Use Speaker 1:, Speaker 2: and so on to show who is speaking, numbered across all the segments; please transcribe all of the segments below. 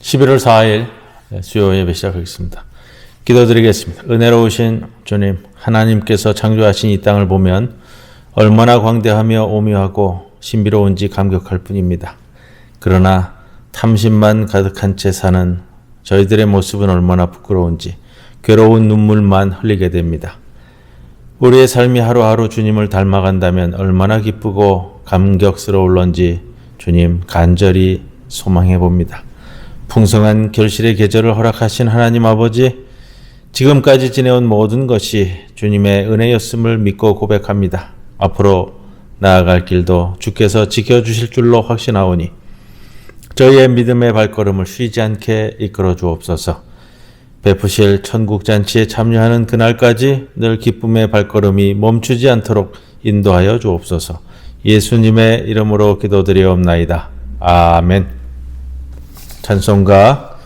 Speaker 1: 11월 4일 수요 예배 시작하겠습니다. 기도드리겠습니다. 은혜로우신 주님, 하나님께서 창조하신 이 땅을 보면 얼마나 광대하며 오묘하고 신비로운지 감격할 뿐입니다. 그러나 탐심만 가득한 채 사는 저희들의 모습은 얼마나 부끄러운지 괴로운 눈물만 흘리게 됩니다. 우리의 삶이 하루하루 주님을 닮아간다면 얼마나 기쁘고 감격스러울런지 주님 간절히 소망해 봅니다. 풍성한 결실의 계절을 허락하신 하나님 아버지, 지금까지 지내온 모든 것이 주님의 은혜였음을 믿고 고백합니다. 앞으로 나아갈 길도 주께서 지켜주실 줄로 확신하오니 저희의 믿음의 발걸음을 쉬지 않게 이끌어 주옵소서. 베푸실 천국잔치에 참여하는 그날까지 늘 기쁨의 발걸음이 멈추지 않도록 인도하여 주옵소서. 예수님의 이름으로 기도드리옵나이다. 아멘. 찬송가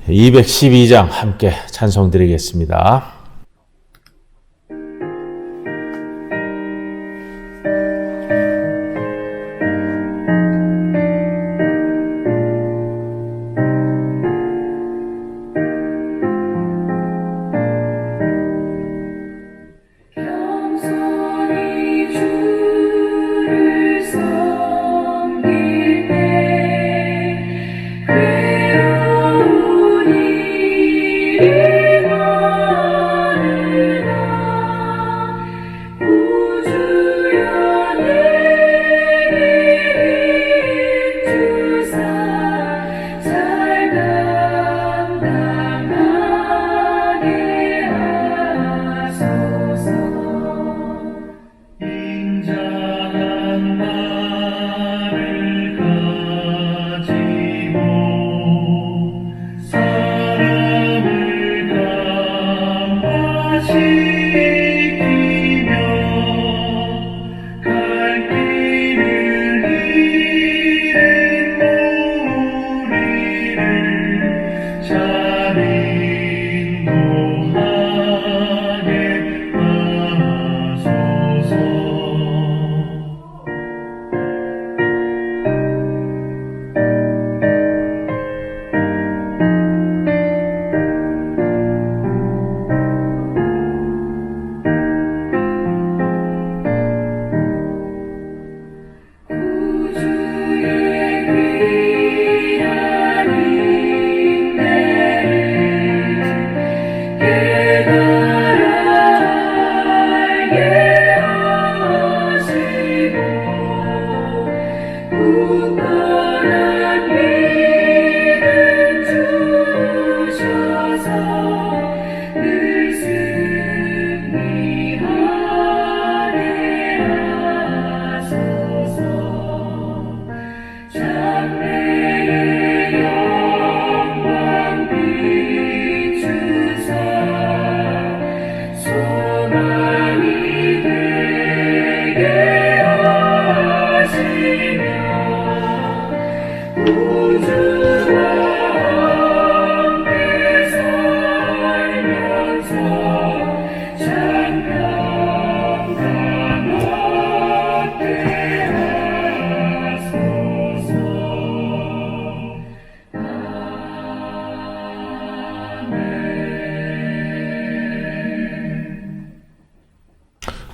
Speaker 1: 212장 함께 찬송드리겠습니다.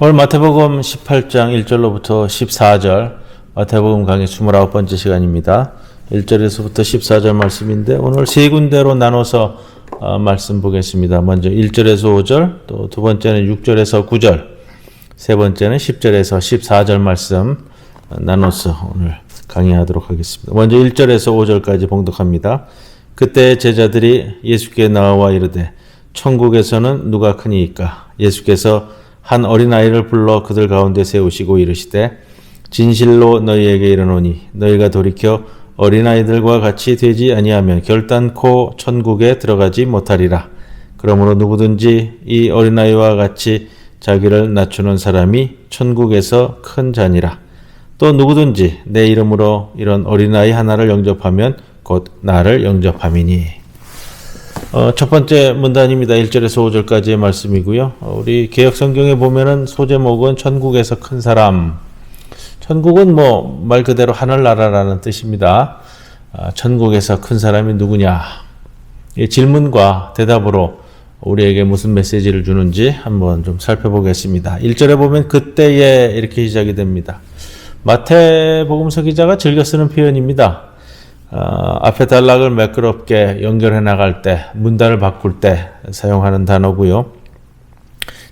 Speaker 1: 오늘 마태복음 18장 1절로부터 14절, 마태복음 강의 29번째 시간입니다. 1절에서부터 14절 말씀인데 오늘 세 군데로 나눠서 말씀 보겠습니다. 먼저 1절에서 5절, 또 두 번째는 6절에서 9절, 세 번째는 10절에서 14절 말씀 나눠서 오늘 강의하도록 하겠습니다. 먼저 1절에서 5절까지 봉독합니다. 그때 제자들이 예수께 나와 이르되 천국에서는 누가 크니이까? 예수께서 한 어린아이를 불러 그들 가운데 세우시고 이르시되 진실로 너희에게 이르노니 너희가 돌이켜 어린아이들과 같이 되지 아니하면 결단코 천국에 들어가지 못하리라. 그러므로 누구든지 이 어린아이와 같이 자기를 낮추는 사람이 천국에서 큰 자니라. 또 누구든지 내 이름으로 이런 어린아이 하나를 영접하면 곧 나를 영접함이니. 첫 번째 문단입니다. 1절에서 5절까지의 말씀이고요. 우리 개역성경에 보면은 소제목은 천국에서 큰 사람. 천국은 말 그대로 하늘나라라는 뜻입니다. 천국에서 큰 사람이 누구냐? 이 질문과 대답으로 우리에게 무슨 메시지를 주는지 한번 좀 살펴보겠습니다. 1절에 보면 그때에 이렇게 시작이 됩니다. 마태복음서 기자가 즐겨 쓰는 표현입니다. 앞에 단락을 매끄럽게 연결해 나갈 때, 문단을 바꿀 때 사용하는 단어고요.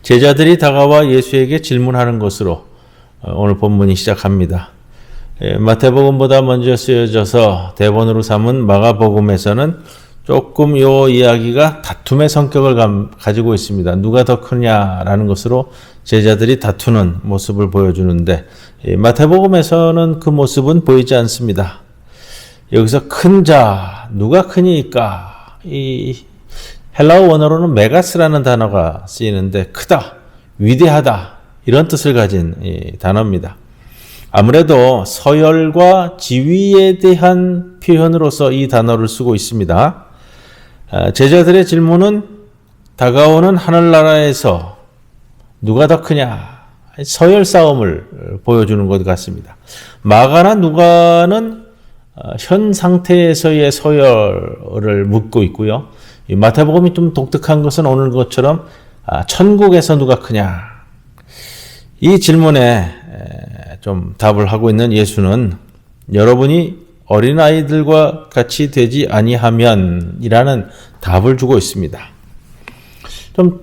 Speaker 1: 제자들이 다가와 예수에게 질문하는 것으로 오늘 본문이 시작합니다. 마태복음보다 먼저 쓰여져서 대본으로 삼은 마가복음에서는 조금 이 이야기가 다툼의 성격을 가지고 있습니다. 누가 더 크냐라는 것으로 제자들이 다투는 모습을 보여주는데 마태복음에서는 그 모습은 보이지 않습니다. 여기서 큰 자, 누가 크니까 이 헬라어 원어로는 메가스라는 단어가 쓰이는데 크다, 위대하다 이런 뜻을 가진 이 단어입니다. 아무래도 서열과 지위에 대한 표현으로서 이 단어를 쓰고 있습니다. 제자들의 질문은 다가오는 하늘나라에서 누가 더 크냐 서열 싸움을 보여주는 것 같습니다. 마가나 누가는 현 상태에서의 서열을 묻고 있고요. 이 마태복음이 좀 독특한 것은 오늘 것처럼 천국에서 누가 크냐 이 질문에 좀 답을 하고 있는 예수는 여러분이 어린아이들과 같이 되지 아니하면 이라는 답을 주고 있습니다. 좀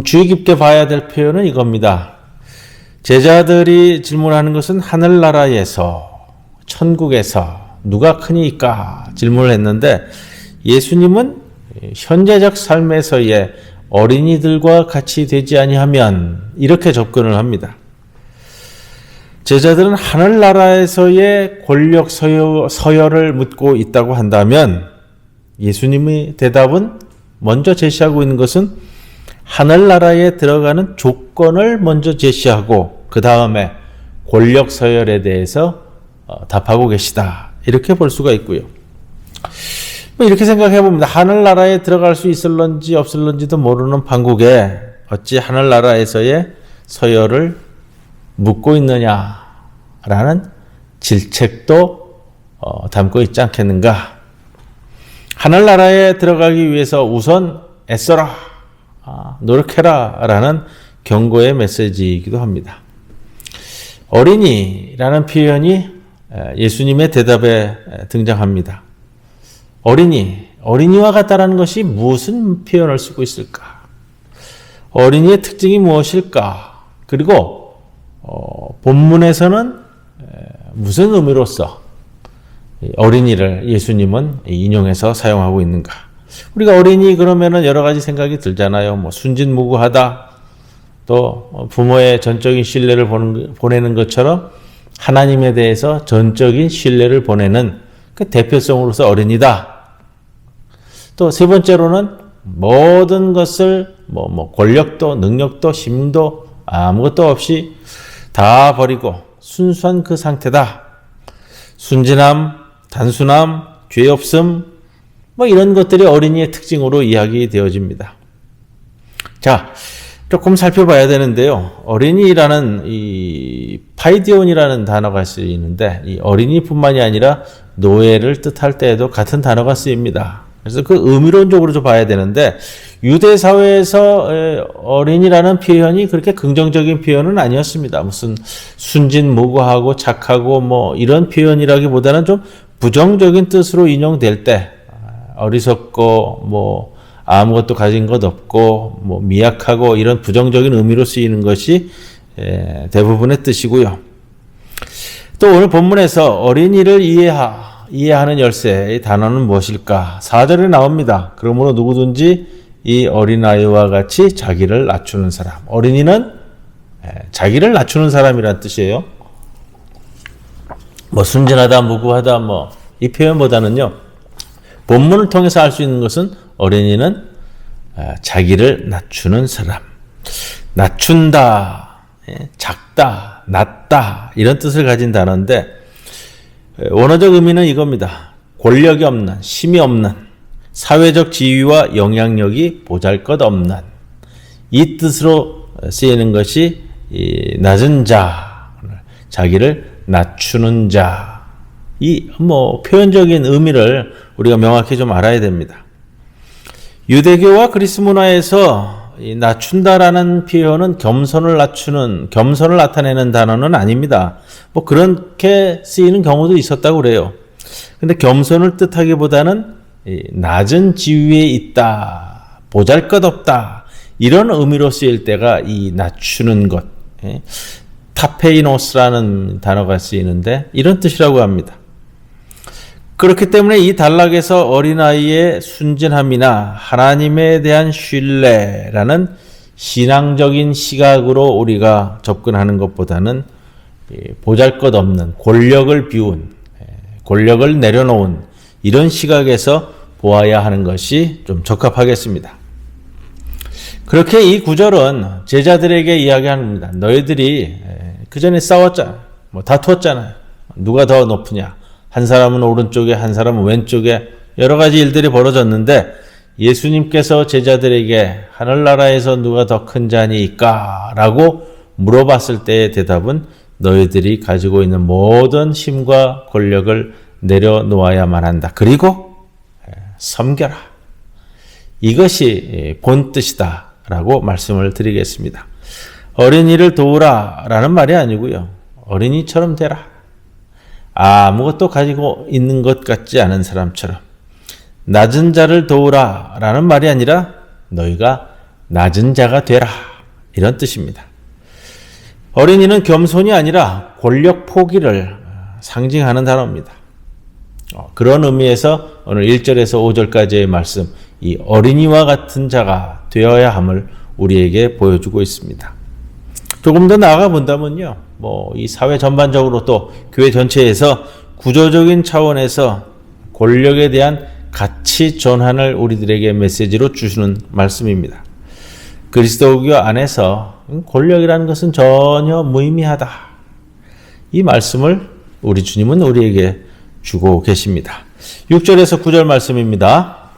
Speaker 1: 주의 깊게 봐야 될 표현은 이겁니다. 제자들이 질문하는 것은 하늘나라에서 천국에서 누가 크니까 질문을 했는데 예수님은 현재적 삶에서의 어린이들과 같이 되지 아니하면 이렇게 접근을 합니다. 제자들은 하늘나라에서의 권력 서열을 묻고 있다고 한다면 예수님의 대답은 먼저 제시하고 있는 것은 하늘나라에 들어가는 조건을 먼저 제시하고 그 다음에 권력 서열에 대해서 답하고 계시다. 이렇게 볼 수가 있고요. 이렇게 생각해 봅니다. 하늘나라에 들어갈 수 있을런지 없을런지도 모르는 판국에 어찌 하늘나라에서의 서열을 묻고 있느냐라는 질책도 담고 있지 않겠는가. 하늘나라에 들어가기 위해서 우선 애써라, 노력해라 라는 경고의 메시지이기도 합니다. 어린이라는 표현이 예수님의 대답에 등장합니다. 어린이와 같다라는 것이 무슨 표현을 쓰고 있을까? 어린이의 특징이 무엇일까? 그리고 본문에서는 무슨 의미로서 어린이를 예수님은 인용해서 사용하고 있는가? 우리가 어린이 그러면은 여러 가지 생각이 들잖아요. 뭐 순진무구하다, 또 부모의 전적인 신뢰를 보내는 것처럼 하나님에 대해서 전적인 신뢰를 보내는 그 대표성으로서 어린이다. 또 세 번째로는 모든 것을 권력도 능력도 힘도 아무것도 없이 다 버리고 순수한 그 상태다. 순진함, 단순함, 죄 없음 이런 것들이 어린이의 특징으로 이야기되어집니다. 자, 조금 살펴봐야 되는데요. 어린이라는 이 파이디온이라는 단어가 쓰이는데 이 어린이뿐만이 아니라 노예를 뜻할 때에도 같은 단어가 쓰입니다. 그래서 그 의미론적으로 좀 봐야 되는데 유대 사회에서 어린이라는 표현이 그렇게 긍정적인 표현은 아니었습니다. 무슨 순진무구하고 착하고 이런 표현이라기보다는 좀 부정적인 뜻으로 인용될 때 어리석고 아무것도 가진 것 없고 미약하고 이런 부정적인 의미로 쓰이는 것이 대부분의 뜻이고요. 또 오늘 본문에서 어린이를 이해하는 열쇠의 단어는 무엇일까? 4절에 나옵니다. 그러므로 누구든지 이 어린아이와 같이 자기를 낮추는 사람. 어린이는 자기를 낮추는 사람이란 뜻이에요. 순진하다, 무구하다 이 표현보다는요. 본문을 통해서 알 수 있는 것은 어린이는 자기를 낮추는 사람. 낮춘다, 작다, 낮다 이런 뜻을 가진 단어인데 원어적 의미는 이겁니다. 권력이 없는, 힘이 없는, 사회적 지위와 영향력이 보잘것없는 이 뜻으로 쓰이는 것이 이 낮은 자, 자기를 낮추는 자 이 표현적인 의미를 우리가 명확히 좀 알아야 됩니다. 유대교와 그리스 문화에서 이 낮춘다라는 표현은 겸손을 나타내는 단어는 아닙니다. 그렇게 쓰이는 경우도 있었다고 그래요. 근데 겸손을 뜻하기보다는 낮은 지위에 있다, 보잘것없다, 이런 의미로 쓰일 때가 이 낮추는 것, 타페이노스라는 단어가 쓰이는데 이런 뜻이라고 합니다. 그렇기 때문에 이 단락에서 어린아이의 순진함이나 하나님에 대한 신뢰라는 신앙적인 시각으로 우리가 접근하는 것보다는 보잘것없는 권력을 비운, 권력을 내려놓은 이런 시각에서 보아야 하는 것이 좀 적합하겠습니다. 그렇게 이 구절은 제자들에게 이야기합니다. 너희들이 그전에 싸웠잖아, 다투었잖아요. 누가 더 높으냐? 한 사람은 오른쪽에, 한 사람은 왼쪽에, 여러 가지 일들이 벌어졌는데 예수님께서 제자들에게 하늘나라에서 누가 더 큰 자니까? 라고 물어봤을 때의 대답은 너희들이 가지고 있는 모든 힘과 권력을 내려놓아야만 한다. 그리고 섬겨라. 이것이 본뜻이다 라고 말씀을 드리겠습니다. 어린이를 도우라 라는 말이 아니고요. 어린이처럼 되라. 아무것도 가지고 있는 것 같지 않은 사람처럼 낮은 자를 도우라 라는 말이 아니라 너희가 낮은 자가 되라, 이런 뜻입니다. 어린이는 겸손이 아니라 권력 포기를 상징하는 단어입니다. 그런 의미에서 오늘 1절에서 5절까지의 말씀, 이 어린이와 같은 자가 되어야 함을 우리에게 보여주고 있습니다. 조금 더 나아가 본다면요, 이 사회 전반적으로 또 교회 전체에서 구조적인 차원에서 권력에 대한 가치 전환을 우리들에게 메시지로 주시는 말씀입니다. 그리스도교 안에서 권력이라는 것은 전혀 무의미하다. 이 말씀을 우리 주님은 우리에게 주고 계십니다. 6절에서 9절 말씀입니다.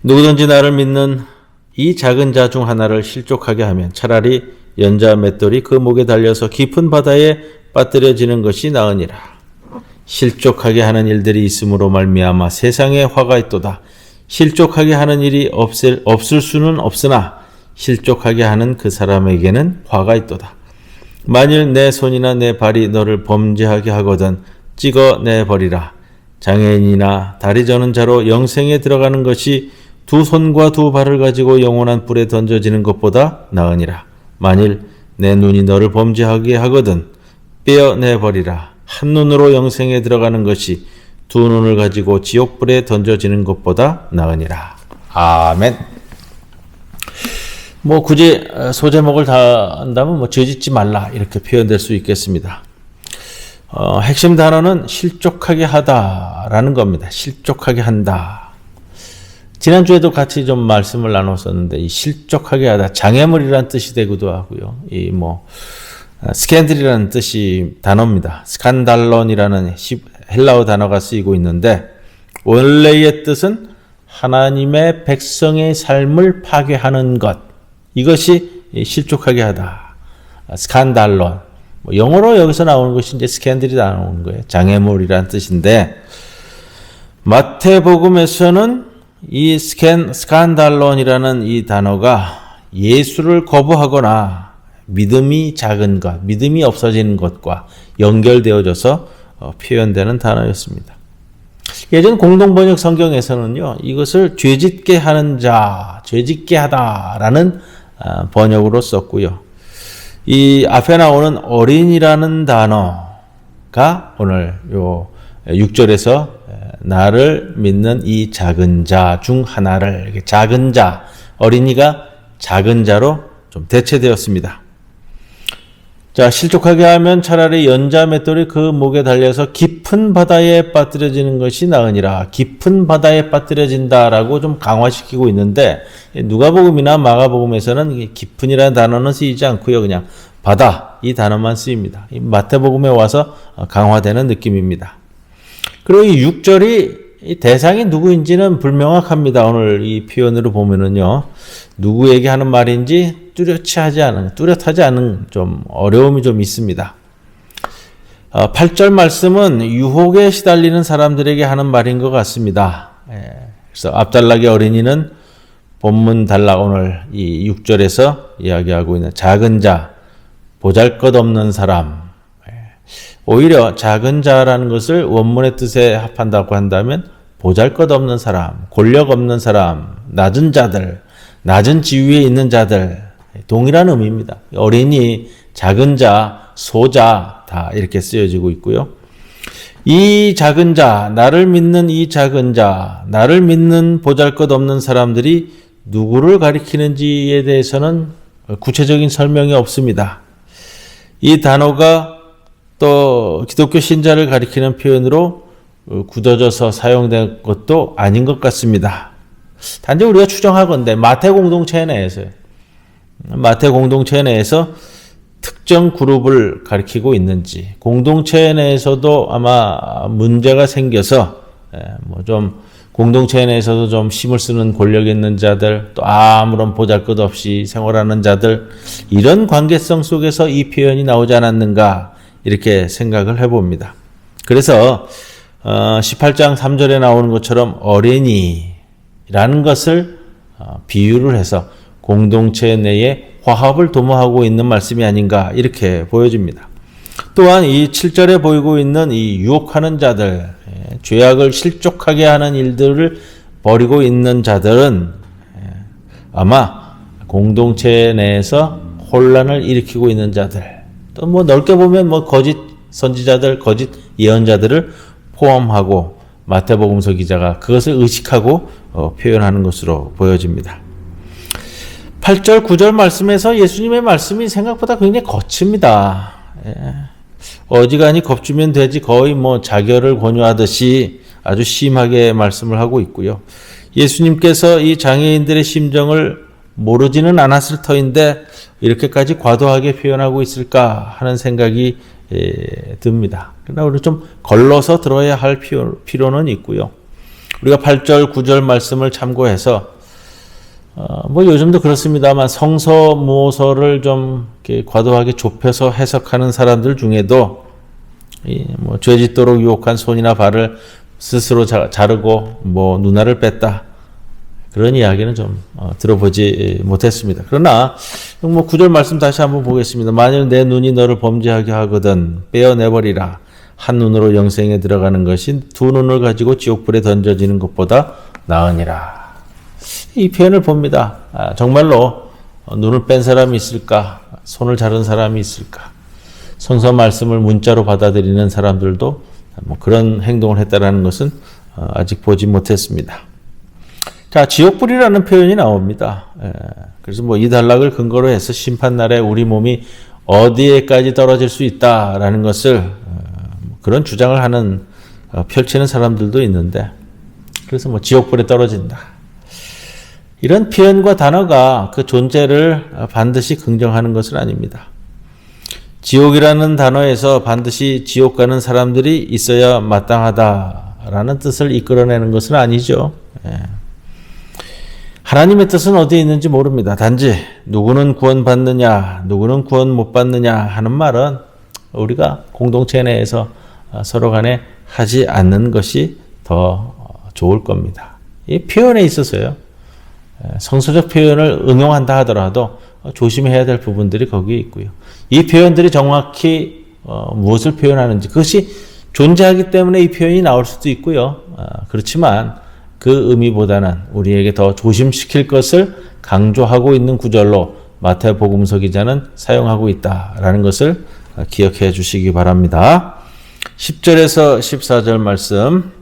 Speaker 1: 누구든지 나를 믿는 이 작은 자 중 하나를 실족하게 하면 차라리 연자 맷돌이 그 목에 달려서 깊은 바다에 빠뜨려지는 것이 나으니라. 실족하게 하는 일들이 있음으로 말미암아 세상에 화가 있도다. 실족하게 하는 일이 없을 수는 없으나 실족하게 하는 그 사람에게는 화가 있도다. 만일 내 손이나 내 발이 너를 범죄하게 하거든 찍어내버리라. 장애인이나 다리 저는 자로 영생에 들어가는 것이 두 손과 두 발을 가지고 영원한 불에 던져지는 것보다 나으니라. 만일 내 눈이 너를 범죄하게 하거든 빼어내버리라. 한 눈으로 영생에 들어가는 것이 두 눈을 가지고 지옥불에 던져지는 것보다 나으니라. 아멘. 굳이 소제목을 다 한다면 죄짓지 말라 이렇게 표현될 수 있겠습니다. 핵심 단어는 실족하게 하다라는 겁니다. 실족하게 한다. 지난주에도 같이 좀 말씀을 나눴었는데, 이 실족하게 하다, 장애물이라는 뜻이 되기도 하고요. 스캔들이라는 뜻이 단어입니다. 스칸달론이라는 헬라어 단어가 쓰이고 있는데, 원래의 뜻은 하나님의 백성의 삶을 파괴하는 것. 이것이 실족하게 하다. 스칸달론. 영어로 여기서 나오는 것이 이제 스캔들이 나오는 거예요. 장애물이라는 뜻인데, 마태복음에서는 이 스칸달론이라는 이 단어가 예수를 거부하거나 믿음이 작은 것, 믿음이 없어지는 것과 연결되어져서 표현되는 단어였습니다. 예전 공동번역 성경에서는요, 이것을 죄짓게 하는 자, 죄짓게 하다라는 번역으로 썼고요. 이 앞에 나오는 어린이라는 단어가 오늘 요 6절에서 나를 믿는 이 작은 자 중 하나를, 작은 자, 어린이가 작은 자로 좀 대체되었습니다. 자, 실족하게 하면 차라리 연자 맷돌이 그 목에 달려서 깊은 바다에 빠뜨려지는 것이 나으니라. 깊은 바다에 빠뜨려진다라고 좀 강화시키고 있는데, 누가복음이나 마가복음에서는 깊은이라는 단어는 쓰이지 않고요. 그냥 바다, 이 단어만 쓰입니다. 마태복음에 와서 강화되는 느낌입니다. 그리고 이 6절이 대상이 누구인지는 불명확합니다. 오늘 이 표현으로 보면은요, 누구에게 하는 말인지 뚜렷하지 않은 좀 어려움이 좀 있습니다. 8절 말씀은 유혹에 시달리는 사람들에게 하는 말인 것 같습니다. 그래서 앞달락의 어린이는 본문 단락 오늘 이 6절에서 이야기하고 있는 작은 자, 보잘것없는 사람. 오히려 작은 자라는 것을 원문의 뜻에 합한다고 한다면 보잘것없는 사람, 권력 없는 사람, 낮은 자들, 낮은 지위에 있는 자들, 동일한 의미입니다. 어린이, 작은 자, 소자 다 이렇게 쓰여지고 있고요. 이 작은 자, 나를 믿는 이 작은 자, 나를 믿는 보잘것없는 사람들이 누구를 가리키는지에 대해서는 구체적인 설명이 없습니다. 이 단어가 또 기독교 신자를 가리키는 표현으로 굳어져서 사용된 것도 아닌 것 같습니다. 단지 우리가 추정하건대 마태 공동체 내에서 특정 그룹을 가리키고 있는지, 공동체 내에서도 아마 문제가 생겨서 좀 공동체 내에서도 좀 힘을 쓰는 권력 있는 자들, 또 아무런 보잘것 없이 생활하는 자들, 이런 관계성 속에서 이 표현이 나오지 않았는가 이렇게 생각을 해봅니다. 그래서 18장 3절에 나오는 것처럼 어린이라는 것을 비유를 해서 공동체 내에 화합을 도모하고 있는 말씀이 아닌가 이렇게 보여집니다. 또한 이 7절에 보이고 있는 이 유혹하는 자들, 죄악을 실족하게 하는 일들을 벌이고 있는 자들은 아마 공동체 내에서 혼란을 일으키고 있는 자들, 또 뭐 넓게 보면 뭐 거짓 선지자들, 거짓 예언자들을 포함하고 마태복음서 기자가 그것을 의식하고 표현하는 것으로 보여집니다. 8절, 9절 말씀에서 예수님의 말씀이 생각보다 굉장히 거칩니다. 어지간히 겁주면 되지 거의 뭐 자결을 권유하듯이 아주 심하게 말씀을 하고 있고요. 예수님께서 이 장애인들의 심정을 모르지는 않았을 터인데 이렇게까지 과도하게 표현하고 있을까 하는 생각이 듭니다. 그러나 우리 좀 걸러서 들어야 할 필요는 있고요. 우리가 8절, 9절 말씀을 참고해서 뭐 요즘도 그렇습니다만 성서모서를 좀 이렇게 과도하게 좁혀서 해석하는 사람들 중에도 뭐 죄짓도록 유혹한 손이나 발을 스스로 자르고 뭐 누나를 뺐다, 그런 이야기는 좀 들어보지 못했습니다. 그러나 뭐 9절 말씀 다시 한번 보겠습니다. 만일 내 눈이 너를 범죄하게 하거든 빼어내버리라. 한 눈으로 영생에 들어가는 것이 두 눈을 가지고 지옥불에 던져지는 것보다 나으니라. 이 표현을 봅니다. 정말로 눈을 뺀 사람이 있을까? 손을 자른 사람이 있을까? 성서 말씀을 문자로 받아들이는 사람들도 뭐 그런 행동을 했다라는 것은 아직 보지 못했습니다. 자, 지옥불이라는 표현이 나옵니다. 그래서 뭐 이 단락을 근거로 해서 심판날에 우리 몸이 어디에까지 떨어질 수 있다라는 것을 그런 주장을 하는 펼치는 사람들도 있는데, 그래서 뭐 지옥불에 떨어진다, 이런 표현과 단어가 그 존재를 반드시 긍정하는 것은 아닙니다. 지옥이라는 단어에서 반드시 지옥 가는 사람들이 있어야 마땅하다라는 뜻을 이끌어내는 것은 아니죠. 하나님의 뜻은 어디에 있는지 모릅니다. 단지 누구는 구원받느냐, 누구는 구원 못 받느냐 하는 말은 우리가 공동체 내에서 서로 간에 하지 않는 것이 더 좋을 겁니다. 이 표현에 있어서요, 성서적 표현을 응용한다 하더라도 조심해야 될 부분들이 거기에 있고요. 이 표현들이 정확히 무엇을 표현하는지, 그것이 존재하기 때문에 이 표현이 나올 수도 있고요. 그렇지만 그 의미보다는 우리에게 더 조심시킬 것을 강조하고 있는 구절로 마태복음서 기자는 사용하고 있다라는 것을 기억해 주시기 바랍니다. 10절에서 14절 말씀,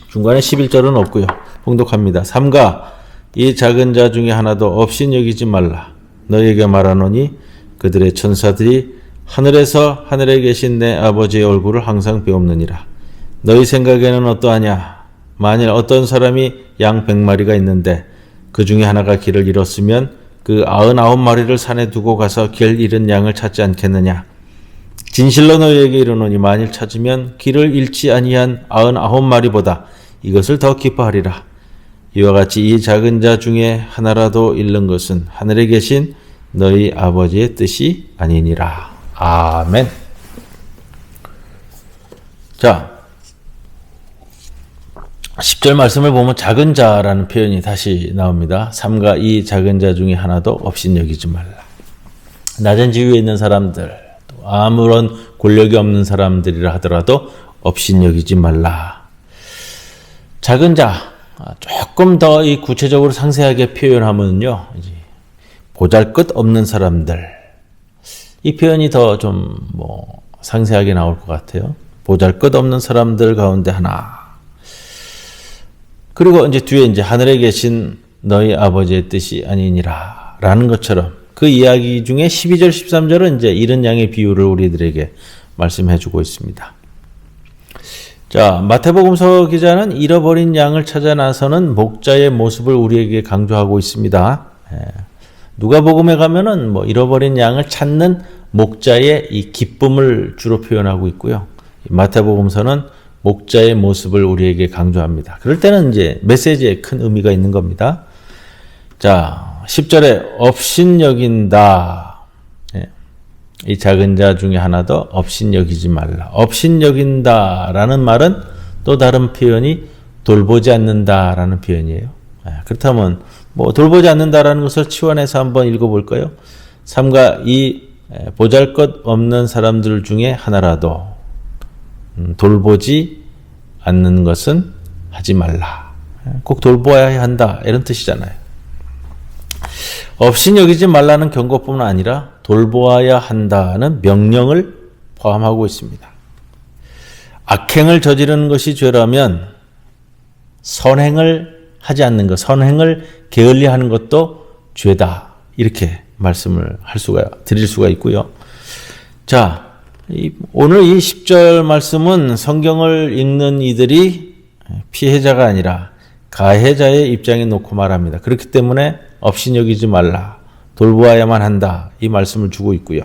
Speaker 1: 중간에 11절은 없고요. 봉독합니다. 삼가 이 작은 자 중에 하나도 없인 여기지 말라. 너희에게 말하노니 그들의 천사들이 하늘에서 하늘에 계신 내 아버지의 얼굴을 항상 배옵느니라. 너희 생각에는 어떠하냐? 만일 어떤 사람이 양 100마리가 있는데 그 중에 하나가 길을 잃었으면 그 99마리를 산에 두고 가서 길 잃은 양을 찾지 않겠느냐? 진실로 너희에게 이르노니 만일 찾으면 길을 잃지 아니한 99마리보다 이것을 더 기뻐하리라. 이와 같이 이 작은 자 중에 하나라도 잃는 것은 하늘에 계신 너희 아버지의 뜻이 아니니라. 아멘. 자, 10절 말씀을 보면 작은 자라는 표현이 다시 나옵니다. 삼가 이 작은 자 중에 하나도 업신여기지 말라. 낮은 지위에 있는 사람들, 또 아무런 권력이 없는 사람들이라 하더라도 업신여기지 말라. 작은 자, 조금 더 이 구체적으로 상세하게 표현하면요, 보잘것없는 사람들, 이 표현이 더 좀 상세하게 나올 것 같아요. 보잘것없는 사람들 가운데 하나. 그리고 이제 뒤에 이제 하늘에 계신 너희 아버지의 뜻이 아니니라 라는 것처럼 그 이야기 중에 12절 13절은 이제 이런 양의 비유를 우리들에게 말씀해 주고 있습니다. 자, 마태복음서 기자는 잃어버린 양을 찾아 나서는 목자의 모습을 우리에게 강조하고 있습니다. 누가복음에 가면은 잃어버린 양을 찾는 목자의 이 기쁨을 주로 표현하고 있고요. 마태복음서는 목자의 모습을 우리에게 강조합니다. 그럴 때는 이제 메시지에 큰 의미가 있는 겁니다. 자, 10절에 업신여긴다. 이 작은 자 중에 하나도 업신여기지 말라. 업신여긴다라는 말은 또 다른 표현이 돌보지 않는다라는 표현이에요. 그렇다면 돌보지 않는다라는 것을 치환해서 한번 읽어볼까요? 삼가 이 보잘것없는 사람들 중에 하나라도 돌보지 않는 것은 하지 말라. 꼭 돌보아야 한다 이런 뜻이잖아요. 업신여기지 말라는 경고뿐만 아니라 돌보아야 한다는 명령을 포함하고 있습니다. 악행을 저지르는 것이 죄라면 선행을 하지 않는 것, 선행을 게을리하는 것도 죄다. 이렇게 말씀을 드릴 수가 있고요. 자, 오늘 이 10절 말씀은 성경을 읽는 이들이 피해자가 아니라 가해자의 입장에 놓고 말합니다. 그렇기 때문에 업신여기지 말라. 돌보아야만 한다. 이 말씀을 주고 있고요.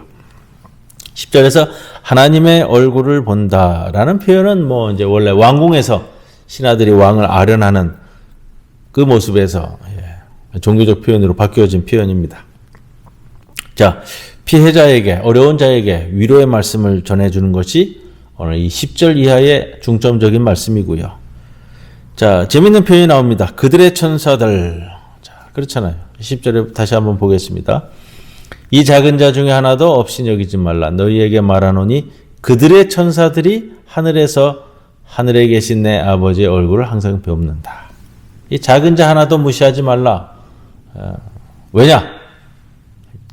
Speaker 1: 10절에서 하나님의 얼굴을 본다라는 표현은 이제 원래 왕궁에서 신하들이 왕을 아련하는 그 모습에서 종교적 표현으로 바뀌어진 표현입니다. 자, 피해자에게, 어려운 자에게 위로의 말씀을 전해주는 것이 오늘 이 10절 이하의 중점적인 말씀이고요. 자, 재밌는 표현이 나옵니다. 그들의 천사들. 자, 그렇잖아요. 10절에 다시 한번 보겠습니다. 이 작은 자 중에 하나도 업신여기지 말라. 너희에게 말하노니 그들의 천사들이 하늘에서 하늘에 계신 내 아버지의 얼굴을 항상 뵙는다. 이 작은 자 하나도 무시하지 말라. 왜냐?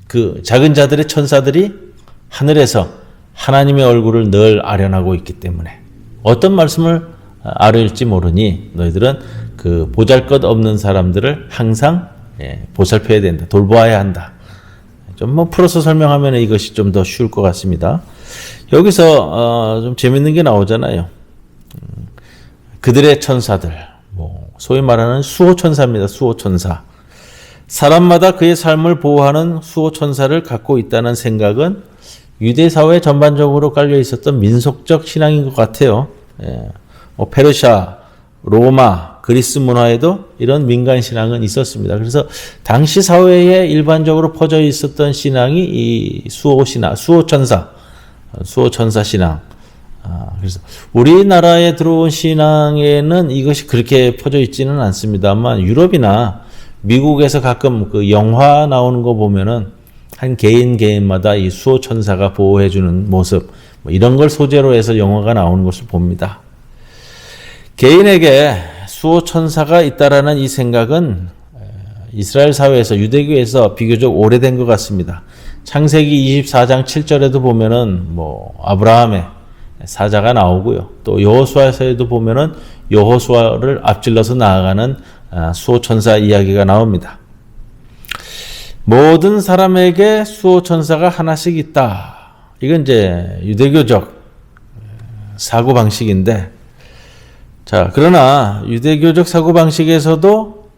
Speaker 1: 그 작은 자들의 천사들이 하늘에서 하나님의 얼굴을 늘 아련하고 있기 때문에 어떤 말씀을 아뢰일지 모르니 너희들은 그 보잘것없는 사람들을 항상 보살펴야 된다. 돌보아야 한다. 좀 풀어서 설명하면 이것이 좀 더 쉬울 것 같습니다. 여기서 좀 재밌는 게 나오잖아요. 그들의 천사들, 소위 말하는 수호천사입니다. 수호천사. 사람마다 그의 삶을 보호하는 수호천사를 갖고 있다는 생각은 유대 사회 전반적으로 깔려 있었던 민속적 신앙인 것 같아요. 페르시아, 로마, 그리스 문화에도 이런 민간 신앙은 있었습니다. 그래서 당시 사회에 일반적으로 퍼져 있었던 신앙이 이 수호천사 신앙. 그래서 우리나라에 들어온 신앙에는 이것이 그렇게 퍼져 있지는 않습니다만 유럽이나 미국에서 가끔 그 영화 나오는 거 보면은 한 개인마다 이 수호천사가 보호해주는 모습, 이런 걸 소재로 해서 영화가 나오는 것을 봅니다. 개인에게 수호천사가 있다라는 이 생각은 이스라엘 사회에서, 유대교에서 비교적 오래된 것 같습니다. 창세기 24장 7절에도 보면은 아브라함의 사자가 나오고요. 또 여호수아서에도 보면은 여호수아를 앞질러서 나아가는 수호천사 이야기가 나옵니다. 모든 사람에게 수호천사가 하나씩 있다. 이건 이제 유대교적 사고방식인데, 자, 그러나 유대교적 사고방식에서도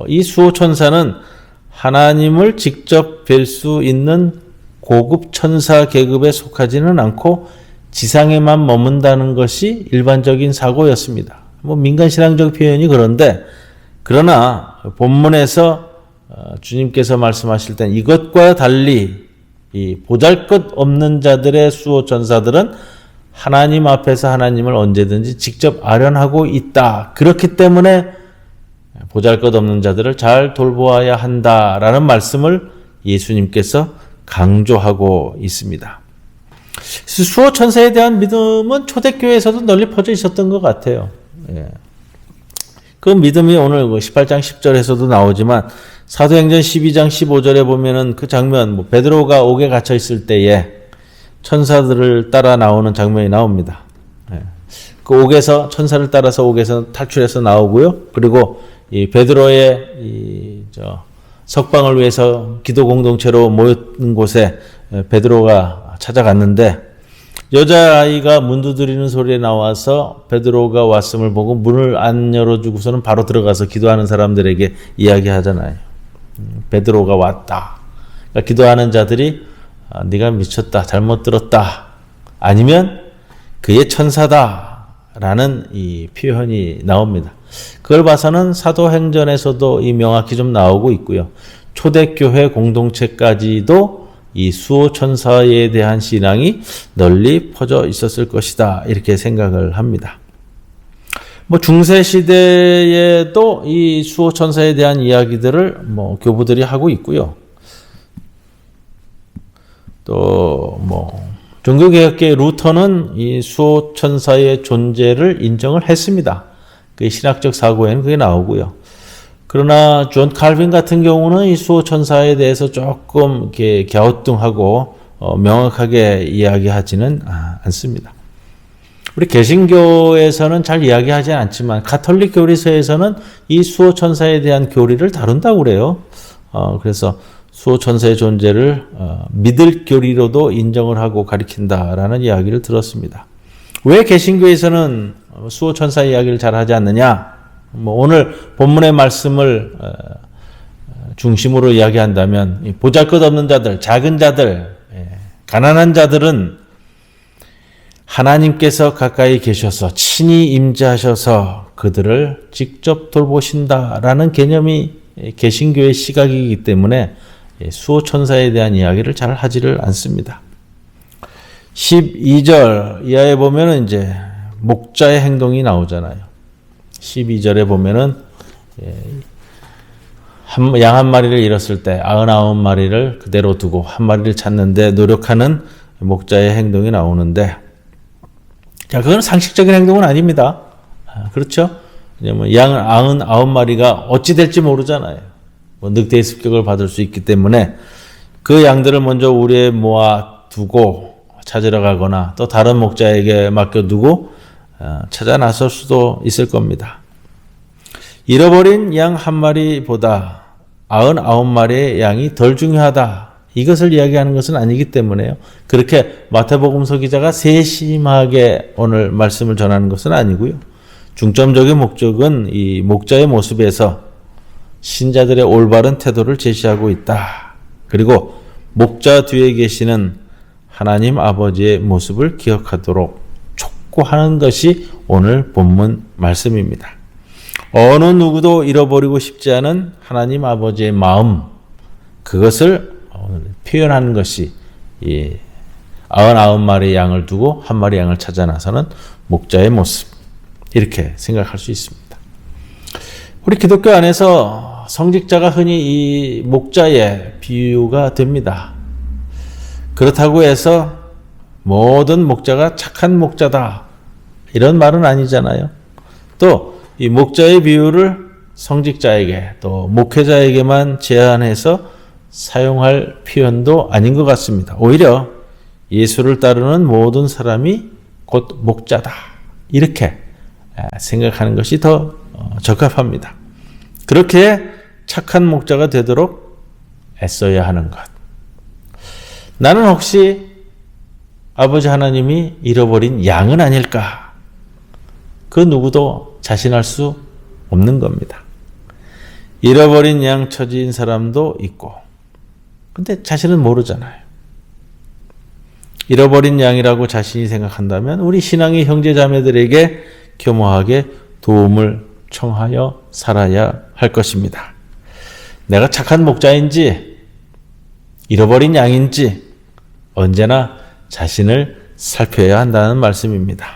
Speaker 1: 이 수호천사는 하나님을 직접 뵐 수 있는 고급 천사 계급에 속하지는 않고 지상에만 머문다는 것이 일반적인 사고였습니다. 민간신앙적 표현이 그런데, 그러나 본문에서 주님께서 말씀하실 땐 이것과 달리 이 보잘것없는 자들의 수호천사들은 하나님 앞에서 하나님을 언제든지 직접 아련하고 있다. 그렇기 때문에 보잘것없는 자들을 잘 돌보아야 한다라는 말씀을 예수님께서 강조하고 있습니다. 수호 천사에 대한 믿음은 초대교회에서도 널리 퍼져 있었던 것 같아요. 그 믿음이 오늘 18장 10절에서도 나오지만 사도행전 12장 15절에 보면은 그 장면, 베드로가 옥에 갇혀 있을 때에 천사들을 따라 나오는 장면이 나옵니다. 그 옥에서 천사를 따라서 옥에서 탈출해서 나오고요. 그리고 이 베드로의 석방을 위해서 기도 공동체로 모였는 곳에 베드로가 찾아갔는데 여자아이가 문 두드리는 소리에 나와서 베드로가 왔음을 보고 문을 안 열어주고서는 바로 들어가서 기도하는 사람들에게 이야기하잖아요. 베드로가 왔다. 그러니까 기도하는 자들이 네가 미쳤다, 잘못 들었다, 아니면 그의 천사다라는 이 표현이 나옵니다. 그걸 봐서는 사도행전에서도 이 명확히 좀 나오고 있고요. 초대교회 공동체까지도 이 수호 천사에 대한 신앙이 널리 퍼져 있었을 것이다, 이렇게 생각을 합니다. 중세 시대에도 이 수호 천사에 대한 이야기들을 교부들이 하고 있고요. 또 종교개혁계의 루터는 이 수호 천사의 존재를 인정을 했습니다. 그 신학적 사고에는 그게 나오고요. 그러나 존 칼빈 같은 경우는 이 수호 천사에 대해서 조금 이렇게 갸우뚱하고 명확하게 이야기하지는 않습니다. 우리 개신교에서는 잘 이야기하지 않지만 가톨릭 교리서에서는 이 수호 천사에 대한 교리를 다룬다고 그래요. 그래서 수호 천사의 존재를 믿을 교리로도 인정을 하고 가리킨다라는 이야기를 들었습니다. 왜 개신교에서는 수호 천사 이야기를 잘 하지 않느냐? 오늘 본문의 말씀을 중심으로 이야기한다면 보잘것없는 자들, 작은 자들, 가난한 자들은 하나님께서 가까이 계셔서 친히 임재하셔서 그들을 직접 돌보신다라는 개념이 개신교의 시각이기 때문에 수호 천사에 대한 이야기를 잘 하지를 않습니다. 12절 이하에 보면은 이제 목자의 행동이 나오잖아요. 12절에 보면은 양 한 마리를 잃었을 때 99마리를 그대로 두고 한 마리를 찾는데 노력하는 목자의 행동이 나오는데, 자, 그건 상식적인 행동은 아닙니다. 그렇죠? 왜냐면 양 99마리가 어찌 될지 모르잖아요. 늑대의 습격을 받을 수 있기 때문에 그 양들을 먼저 우리에 모아두고 찾으러 가거나 또 다른 목자에게 맡겨두고 찾아 나설 수도 있을 겁니다. 잃어버린 양 한 마리보다 99마리의 양이 덜 중요하다, 이것을 이야기하는 것은 아니기 때문에요. 그렇게 마태복음서 기자가 세심하게 오늘 말씀을 전하는 것은 아니고요. 중점적인 목적은 이 목자의 모습에서 신자들의 올바른 태도를 제시하고 있다. 그리고 목자 뒤에 계시는 하나님 아버지의 모습을 기억하도록 촉구하는 것이 오늘 본문 말씀입니다. 어느 누구도 잃어버리고 싶지 않은 하나님 아버지의 마음, 그것을 표현하는 것이 이 99마리의 양을 두고 한 마리 양을 찾아 나서는 목자의 모습, 이렇게 생각할 수 있습니다. 우리 기독교 안에서 성직자가 흔히 이 목자의 비유가 됩니다. 그렇다고 해서 모든 목자가 착한 목자다, 이런 말은 아니잖아요. 또 이 목자의 비유를 성직자에게 또 목회자에게만 제한해서 사용할 표현도 아닌 것 같습니다. 오히려 예수를 따르는 모든 사람이 곧 목자다, 이렇게 생각하는 것이 더 적합합니다. 그렇게 착한 목자가 되도록 애써야 하는 것. 나는 혹시 아버지 하나님이 잃어버린 양은 아닐까? 그 누구도 자신할 수 없는 겁니다. 잃어버린 양 처지인 사람도 있고, 근데 자신은 모르잖아요. 잃어버린 양이라고 자신이 생각한다면 우리 신앙의 형제 자매들에게 교묘하게 도움을 청하여 살아야 할 것입니다. 내가 착한 목자인지 잃어버린 양인지 언제나 자신을 살펴야 한다는 말씀입니다.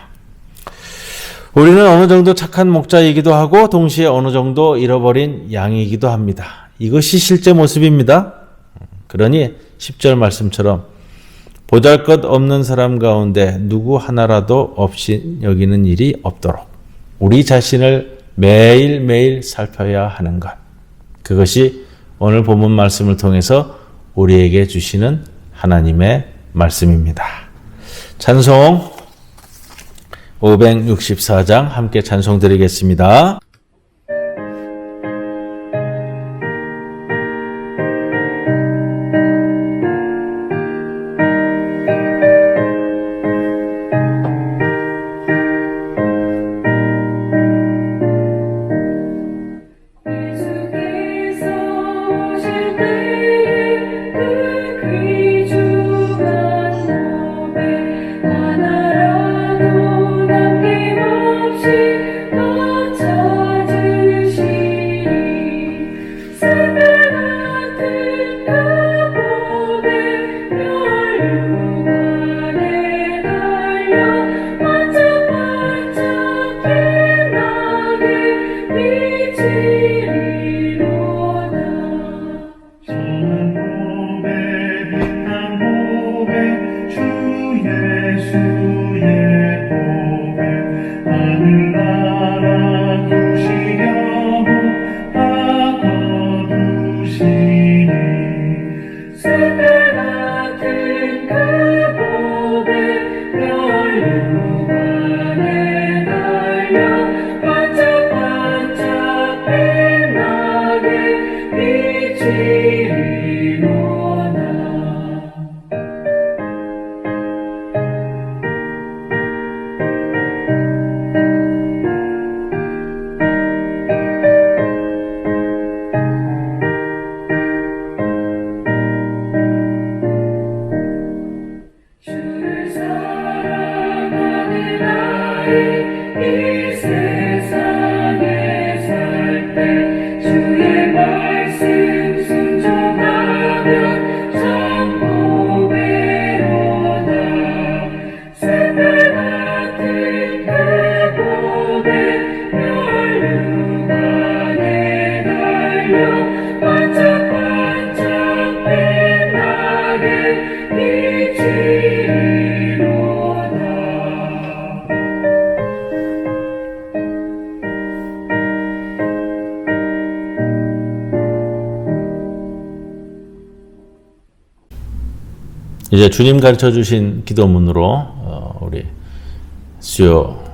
Speaker 1: 우리는 어느 정도 착한 목자이기도 하고 동시에 어느 정도 잃어버린 양이기도 합니다. 이것이 실제 모습입니다. 그러니 10절 말씀처럼 보잘것없는 사람 가운데 누구 하나라도 없이 여기는 일이 없도록 우리 자신을 매일매일 살펴야 하는 것. 그것이 오늘 본문 말씀을 통해서 우리에게 주시는 하나님의 말씀입니다. 찬송 564장 함께 찬송 드리겠습니다. 이제 주님 가르쳐 주신 기도문으로 우리 수요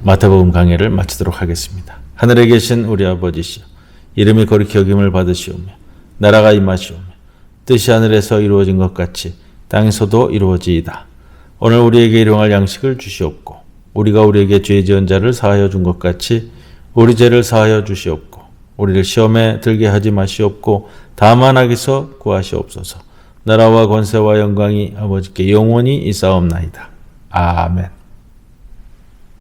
Speaker 1: 마태복음 강해를 마치도록 하겠습니다. 하늘에 계신 우리 아버지시여, 이름이 거룩히 여김을 받으시오며 나라가 임하시오며 뜻이 하늘에서 이루어진 것 같이 땅에서도 이루어지이다. 오늘 우리에게 일용할 양식을 주시옵고 우리가 우리에게 죄 지은 자를 사하여 준 것 같이 우리 죄를 사하여 주시옵고 우리를 시험에 들게 하지 마시옵고 다만 악에서 구하시옵소서. 나라와 권세와 영광이 아버지께 영원히 있사옵나이다. 아멘.